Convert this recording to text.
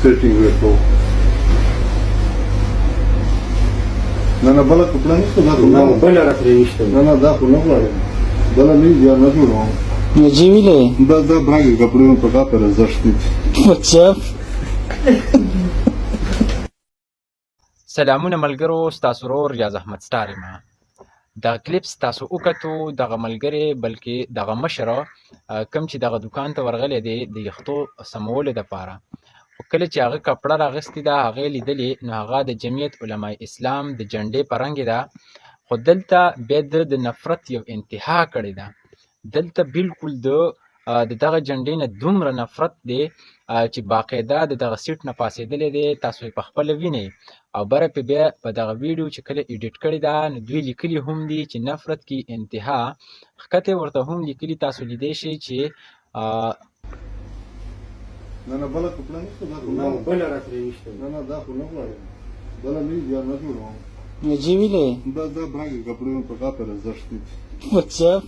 सेटिंग वेको ना बला कपड़ा नहीं तो ना بله راته نشته ना دا خو نه غواړم بلا نه یا نه جوړوم نجیبیله دا برګ کپڑوں په کا پر زشت دي واتساپ سلامونه ملګرو، ستاسو ورور ریاض احمد ستار یم. دغه کلیپس تاسو وکتو، دغه ملګری بلکې دغه مشره کوم چې دغه دوکان ته ورغلی دی د یخته سمولو دپاره، خو کله چې هغه کپړه راغستې ده هغې لیدلې نو هغه د جمعیت علماء اسلام د جنډې په رنګې ده، خو دلته بیا د نفرت یو انتها کړې ده. دلته بالکل د دغه جنډې نه دومره نفرت دی چې باقاعده د دغه سیټ نه پاسېدلی دی، تاسو یې پخپله وینئ. او بره پې بیا په دغه ویډیو چې کله ایډیټ کړې ده نو دوی لیکلي هم دي چې نفرت کی انتها، ښکته یې ورته هم لیکلي، تاسو لیدی شئ چې نه بلا کپڑا نه تو نه بله راته نشته نه دا خو نه غواړم بلا نه یا نه جوړوم نجیبیله دا برګ کپڑوں په کا پر زشت دي واتساپ